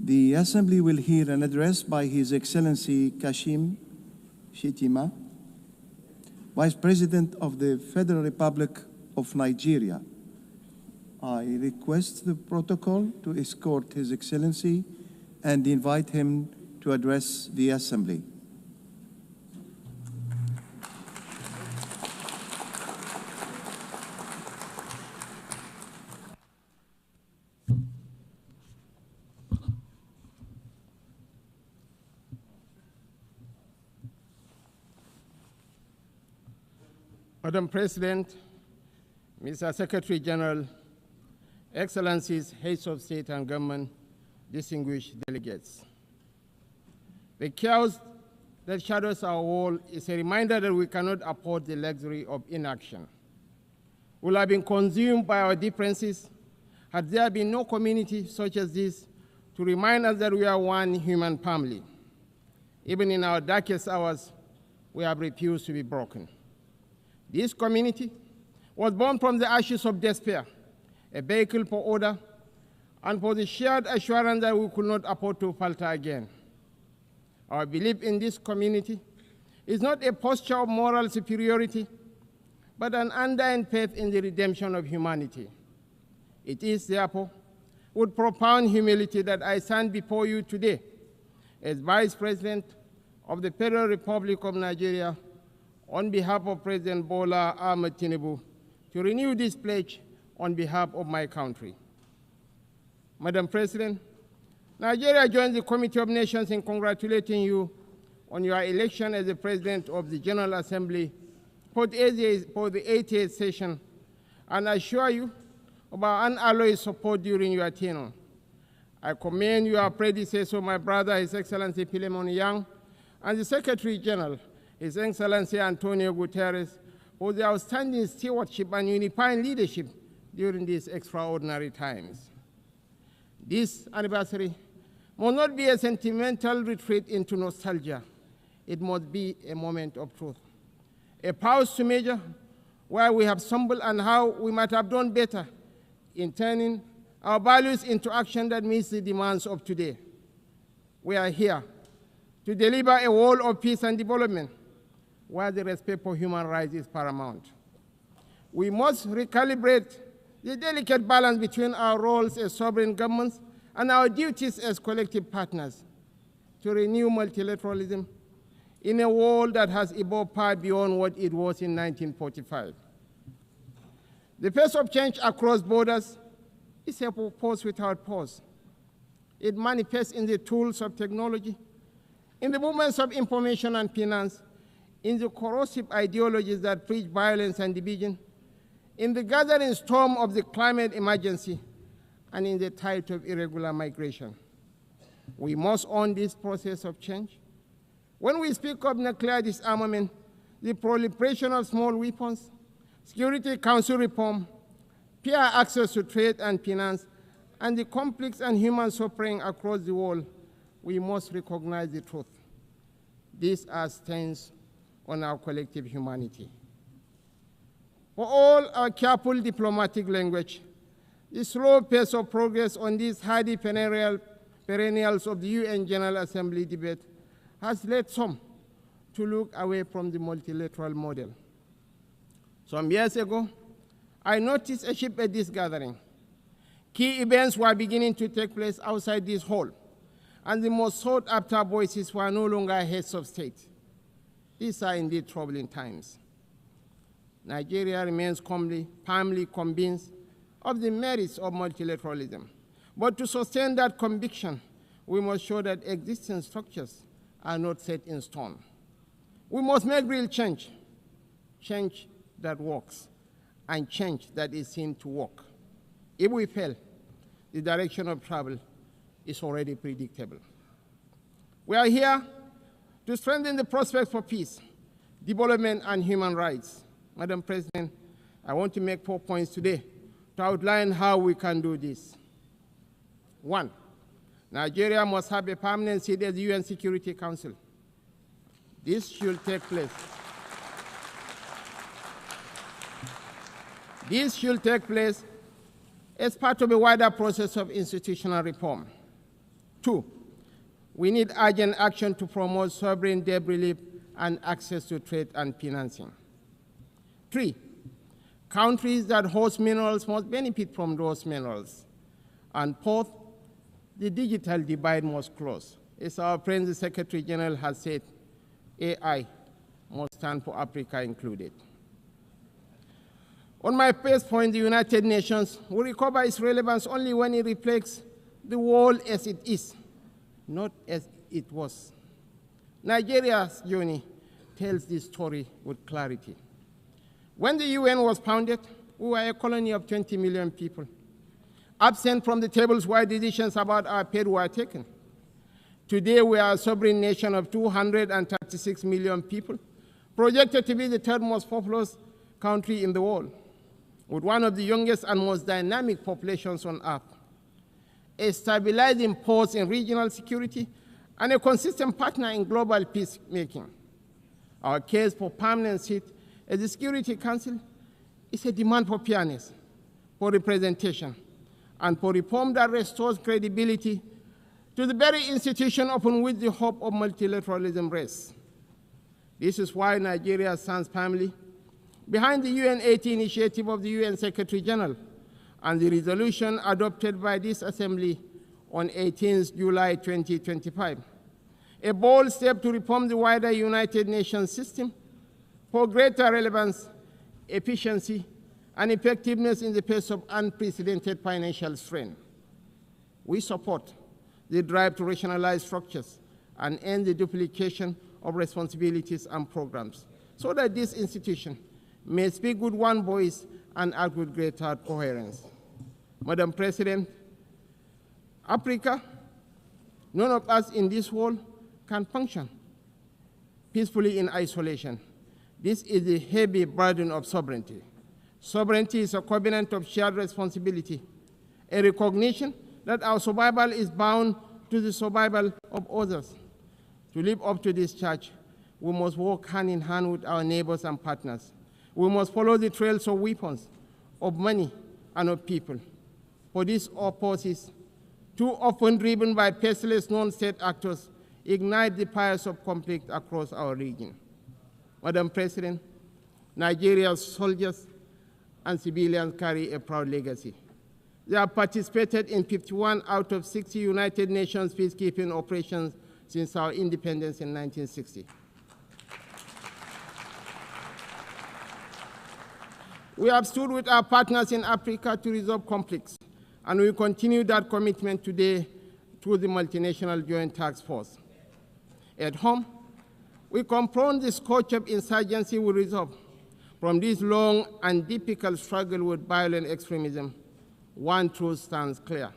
The Assembly will hear an address by His Excellency Kashim Shettima, Vice President of the Federal Republic of Nigeria. I request the protocol to escort His Excellency and invite him to address the Assembly. Madam President, Mr. Secretary General, Excellencies, Heads of State and Government, distinguished delegates. The chaos that shadows our world is a reminder that we cannot afford the luxury of inaction. We will have been consumed by our differences had there been no community such as this to remind us that we are one human family. Even in our darkest hours, we have refused to be broken. This community was born from the ashes of despair, a vehicle for order, and for the shared assurance that we could not afford to falter again. Our belief in this community is not a posture of moral superiority, but an undying faith in the redemption of humanity. It is, therefore, with profound humility that I stand before you today as Vice President of the Federal Republic of Nigeria on behalf of President Bola Ahmed Tinubu to renew this pledge on behalf of my country. Madam President, Nigeria joins the Committee of Nations in congratulating you on your election as the President of the General Assembly for the 88th session, and assure you of our unalloyed support during your tenure. I commend your predecessor, my brother, His Excellency Philemon Yang, and the Secretary General, His Excellency Antonio Guterres, for their outstanding stewardship and unifying leadership during these extraordinary times. This anniversary must not be a sentimental retreat into nostalgia. It must be a moment of truth, a pause to measure where we have stumbled and how we might have done better in turning our values into action that meets the demands of today. We are here to deliver a world of peace and development where the respect for human rights is paramount. We must recalibrate the delicate balance between our roles as sovereign governments and our duties as collective partners to renew multilateralism in a world that has evolved far beyond what it was in 1945. The pace of change across borders is a force without pause. It manifests in the tools of technology, in the movements of information and finance, in the corrosive ideologies that preach violence and division, in the gathering storm of the climate emergency, and in the tide of irregular migration. We must own this process of change. When we speak of nuclear disarmament, the proliferation of small weapons, Security Council reform, fair access to trade and finance, and the conflicts and human suffering across the world, we must recognize the truth. These are stains on our collective humanity. For all our careful diplomatic language, the slow pace of progress on these hardy perennials of the UN General Assembly debate has led some to look away from the multilateral model. Some years ago, I noticed a shift at this gathering. Key events were beginning to take place outside this hall, and the most sought-after voices were no longer heads of state. These are indeed troubling times. Nigeria remains firmly convinced of the merits of multilateralism. But to sustain that conviction, we must show that existing structures are not set in stone. We must make real change, change that works, and change that is seen to work. If we fail, the direction of travel is already predictable. We are here to strengthen the prospects for peace, development, and human rights. Madam President, I want to make 4 points today to outline how we can do this. 1, Nigeria must have a permanent seat at the UN Security Council. This should take place. This should take place as part of a wider process of institutional reform. 2, we need urgent action to promote sovereign debt relief and access to trade and financing. 3, countries that host minerals must benefit from those minerals. And 4th, the digital divide must close. As our friend, the Secretary General, has said, AI must stand for Africa included. On my first point, the United Nations will recover its relevance only when it reflects the world as it is, not as it was. Nigeria's journey tells this story with clarity. When the UN was founded, we were a colony of 20 million people. Absent from the tables where decisions about our fate were taken. Today, we are a sovereign nation of 236 million people, projected to be the third most populous country in the world, with one of the youngest and most dynamic populations on earth, a stabilizing force in regional security, and a consistent partner in global peacemaking. Our case for permanent seat at the Security Council is a demand for fairness, for representation, and for reform that restores credibility to the very institution upon which the hope of multilateralism rests. This is why Nigeria stands firmly behind the UN-80 initiative of the UN Secretary General and the resolution adopted by this Assembly on 18 July 2025, a bold step to reform the wider United Nations system for greater relevance, efficiency, and effectiveness in the face of unprecedented financial strain. We support the drive to rationalize structures and end the duplication of responsibilities and programs so that this institution may speak with one voice and act with greater coherence. Madam President, Africa, none of us in this world can function peacefully in isolation. This is the heavy burden of sovereignty. Sovereignty is a covenant of shared responsibility, a recognition that our survival is bound to the survival of others. To live up to this charge, we must work hand in hand with our neighbors and partners. We must follow the trails of weapons, of money, and of people. For these forces, too often driven by faceless non-state actors, ignite the fires of conflict across our region. Madam President, Nigeria's soldiers and civilians carry a proud legacy. They have participated in 51 out of 60 United Nations peacekeeping operations since our independence in 1960. We have stood with our partners in Africa to resolve conflicts, and we continue that commitment today through the Multinational Joint Task Force. At home, we confront the scourge of insurgency we resolve. From this long and difficult struggle with violent extremism, one truth stands clear.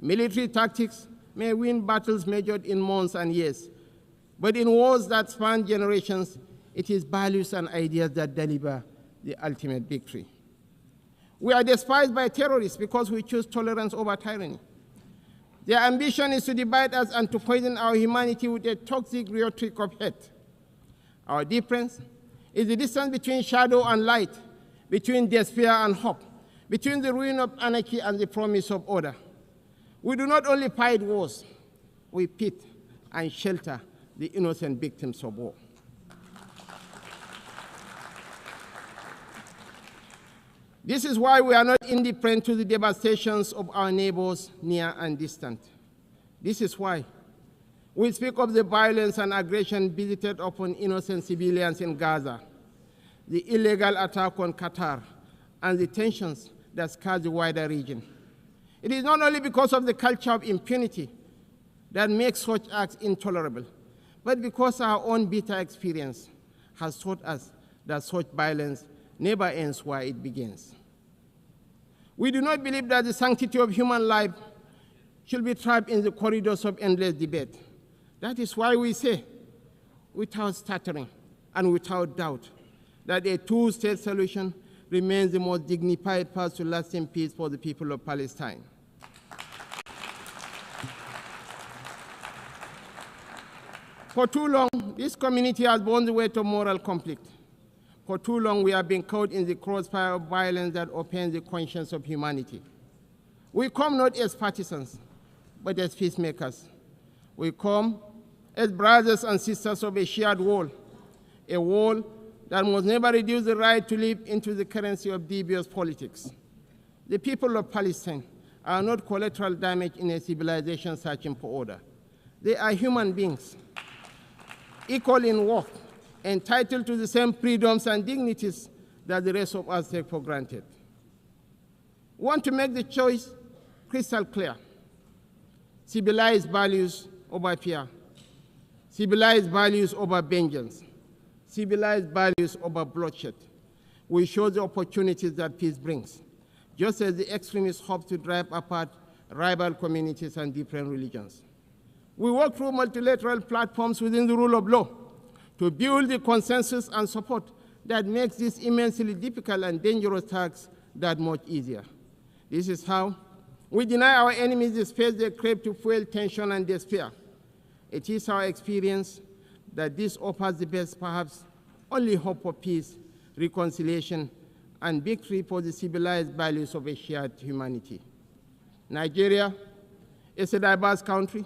Military tactics may win battles measured in months and years, but in wars that span generations, it is values and ideas that deliver the ultimate victory. We are despised by terrorists because we choose tolerance over tyranny. Their ambition is to divide us and to poison our humanity with a toxic rhetoric of hate. Our difference is the distance between shadow and light, between despair and hope, between the ruin of anarchy and the promise of order. We do not only fight wars, we pit and shelter the innocent victims of war. This is why we are not indifferent to the devastations of our neighbors near and distant. This is why we speak of the violence and aggression visited upon innocent civilians in Gaza, the illegal attack on Qatar, and the tensions that scar the wider region. It is not only because of the culture of impunity that makes such acts intolerable, but because our own bitter experience has taught us that such violence never ends where it begins. We do not believe that the sanctity of human life should be trapped in the corridors of endless debate. That is why we say, without stuttering and without doubt, that a two-state solution remains the most dignified path to lasting peace for the people of Palestine. For too long, this community has borne the weight of moral conflict. For too long, we have been caught in the crossfire of violence that offends the conscience of humanity. We come not as partisans, but as peacemakers. We come as brothers and sisters of a shared wall, a wall that must never reduce the right to live into the currency of devious politics. The people of Palestine are not collateral damage in a civilization searching for order. They are human beings, equal in worth, entitled to the same freedoms and dignities that the rest of us take for granted. We want to make the choice crystal clear. Civilized values over fear. Civilized values over vengeance. Civilized values over bloodshed. We show the opportunities that peace brings, just as the extremists hope to drive apart rival communities and different religions. We work through multilateral platforms within the rule of law to build the consensus and support that makes this immensely difficult and dangerous task that much easier. This is how we deny our enemies the space they crave to fuel tension and despair. It is our experience that this offers the best, perhaps only hope for peace, reconciliation, and victory for the civilized values of a shared humanity. Nigeria is a diverse country,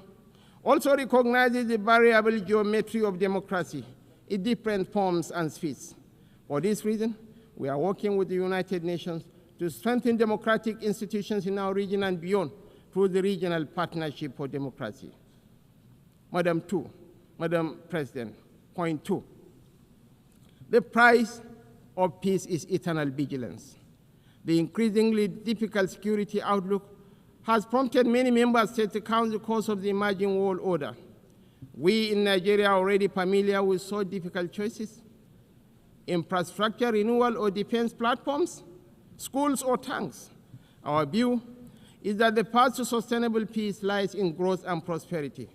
also recognizes the variable geometry of democracy in different forms and speeds. For this reason, we are working with the United Nations to strengthen democratic institutions in our region and beyond through the Regional Partnership for Democracy. Madam President, point 2. The price of peace is eternal vigilance. The increasingly difficult security outlook has prompted many member states to count the cost of the emerging world order. We in Nigeria are already familiar with so difficult choices: infrastructure renewal or defense platforms, schools or tanks. Our view is that the path to sustainable peace lies in growth and prosperity.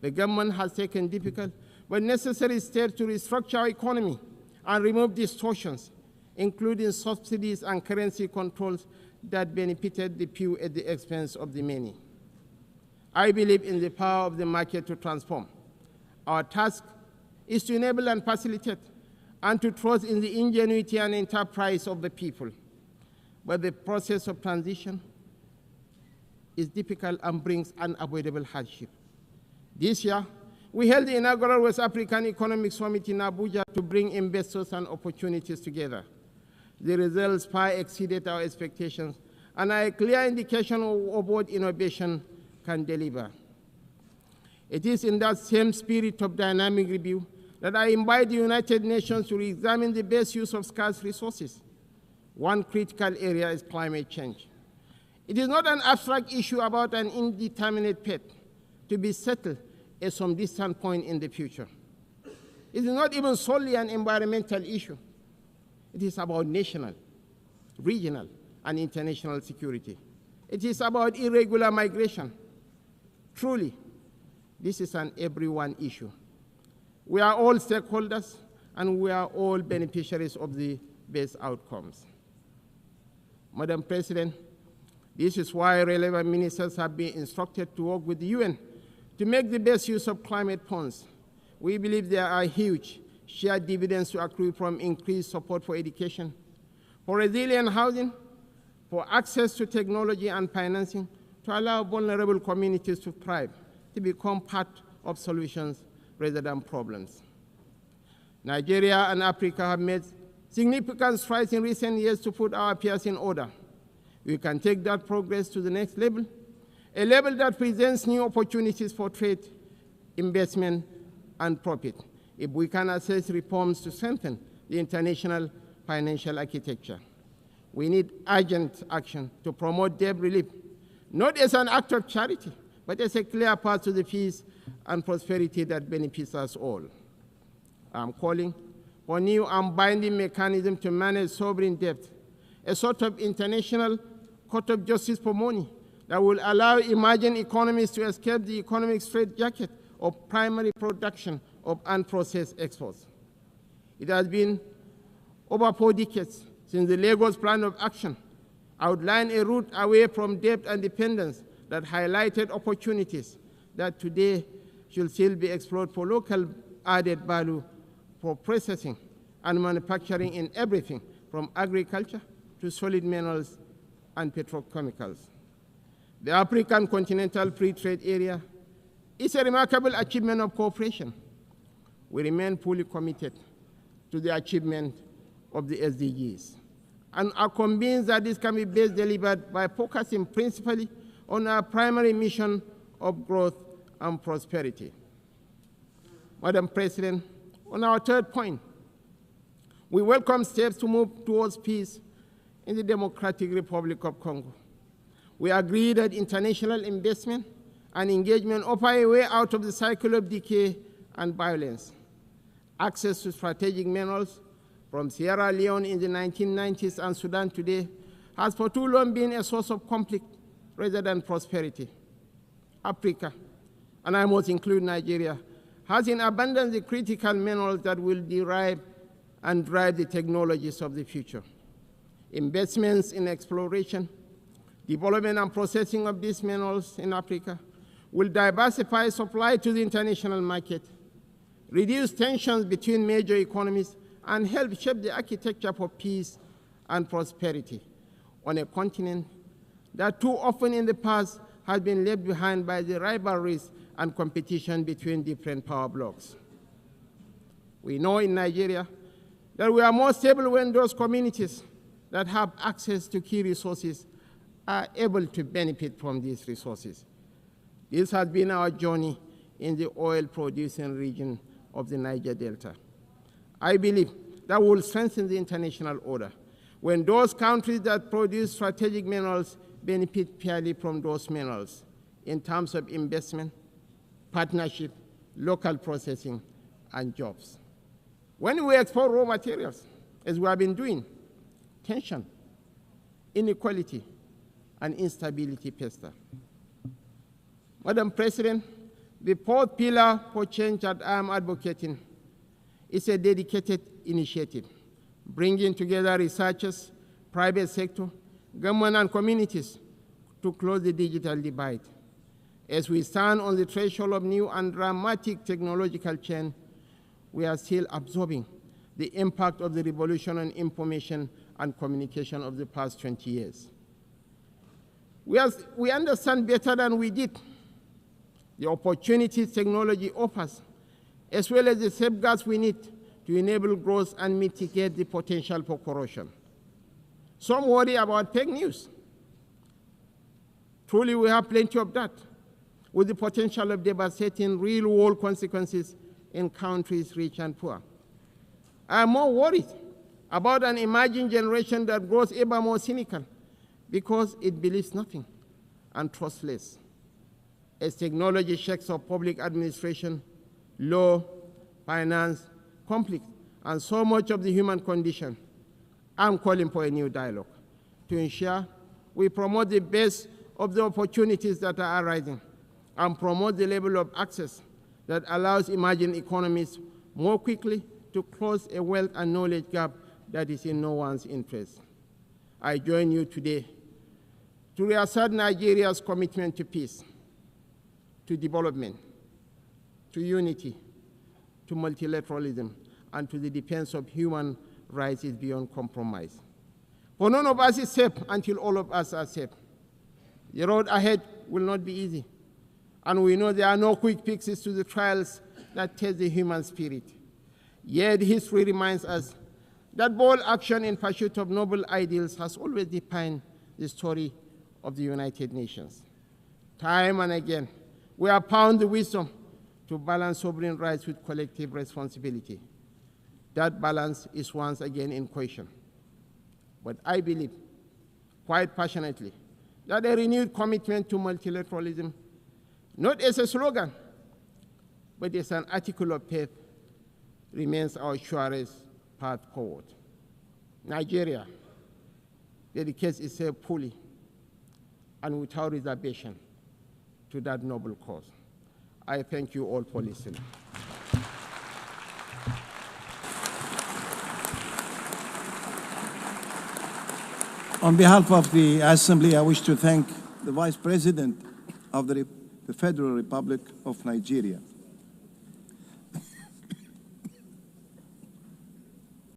The government has taken difficult but necessary steps to restructure our economy and remove distortions, including subsidies and currency controls that benefited the few at the expense of the many. I believe in the power of the market to transform. Our task is to enable and facilitate, and to trust in the ingenuity and enterprise of the people. But the process of transition is difficult and brings unavoidable hardship. This year, we held the inaugural West African Economic Summit in Abuja to bring investors and opportunities together. The results far exceeded our expectations and are a clear indication of what innovation can deliver. It is in that same spirit of dynamic review that I invite the United Nations to re-examine the best use of scarce resources. One critical area is climate change. It is not an abstract issue about an indeterminate fate to be settled at some distant point in the future. It is not even solely an environmental issue. It is about national, regional, and international security. It is about irregular migration. Truly, this is an everyone issue. We are all stakeholders, and we are all beneficiaries of the best outcomes. Madam President, this is why relevant ministers have been instructed to work with the UN to make the best use of climate funds. We believe there are huge shared dividends to accrue from increased support for education, for resilient housing, for access to technology and financing to allow vulnerable communities to thrive, to become part of solutions rather than problems. Nigeria and Africa have made significant strides in recent years to put our affairs in order. We can take that progress to the next level, a level that presents new opportunities for trade, investment, and profit, if we can assess reforms to strengthen the international financial architecture. We need urgent action to promote debt relief, not as an act of charity, but as a clear path to the peace and prosperity that benefits us all. I'm calling for new and binding mechanism to manage sovereign debt, a sort of international court of justice for money that will allow emerging economies to escape the economic straitjacket of primary production of unprocessed exports. It has been over 4 decades since the Lagos Plan of Action outlined a route away from debt and dependence that highlighted opportunities that today should still be explored for local added value for processing and manufacturing in everything from agriculture to solid minerals and petrochemicals. The African Continental Free Trade Area is a remarkable achievement of cooperation. We remain fully committed to the achievement of the SDGs and are convinced that this can be best delivered by focusing principally on our primary mission of growth and prosperity. Madam President, on our third point, we welcome steps to move towards peace in the Democratic Republic of Congo. We agree that international investment and engagement offer a way out of the cycle of decay and violence. Access to strategic minerals from Sierra Leone in the 1990s and Sudan today has for too long been a source of conflict rather than prosperity. Africa, and I must include Nigeria, has in abundance the critical minerals that will derive and drive the technologies of the future. Investments in exploration, development and processing of these minerals in Africa will diversify supply to the international market, reduce tensions between major economies, and help shape the architecture for peace and prosperity on a continent that too often in the past has been left behind by the rivalries and competition between different power blocs. We know in Nigeria that we are more stable when those communities that have access to key resources are able to benefit from these resources. This has been our journey in the oil-producing region of the Niger Delta. I believe that will strengthen the international order when those countries that produce strategic minerals benefit fairly from those minerals in terms of investment, partnership, local processing, and jobs. When we export raw materials, as we have been doing, tension, inequality, and instability pester. Madam President, the fourth pillar for change that I am advocating is a dedicated initiative, bringing together researchers, private sector, government, and communities to close the digital divide. As we stand on the threshold of new and dramatic technological change, we are still absorbing the impact of the revolution on information and communication of the past 20 years. We understand better than we did the opportunities technology offers, as well as the safeguards we need to enable growth and mitigate the potential for corruption. Some worry about fake news. Truly, we have plenty of that, with the potential of devastating real-world consequences in countries rich and poor. I am more worried about an emerging generation that grows ever more cynical because it believes nothing and trusts less. As technology shakes up public administration, law, finance, conflict, and so much of the human condition, I'm calling for a new dialogue to ensure we promote the best of the opportunities that are arising and promote the level of access that allows emerging economies more quickly to close a wealth and knowledge gap that is in no one's interest. I join you today to reassert Nigeria's commitment to peace, to development, to unity, to multilateralism, and to the defense of human rights is beyond compromise. For none of us is safe until all of us are safe. The road ahead will not be easy, and we know there are no quick fixes to the trials that test the human spirit. Yet history reminds us that bold action in pursuit of noble ideals has always defined the story of the United Nations. Time and again, we have found the wisdom to balance sovereign rights with collective responsibility. That balance is once again in question. But I believe, quite passionately, that a renewed commitment to multilateralism, not as a slogan, but as an article of faith, remains our surest path forward. Nigeria dedicates itself fully and without reservation to that noble cause. I thank you all for listening. On behalf of the Assembly, I wish to thank the Vice President of the Federal Republic of Nigeria,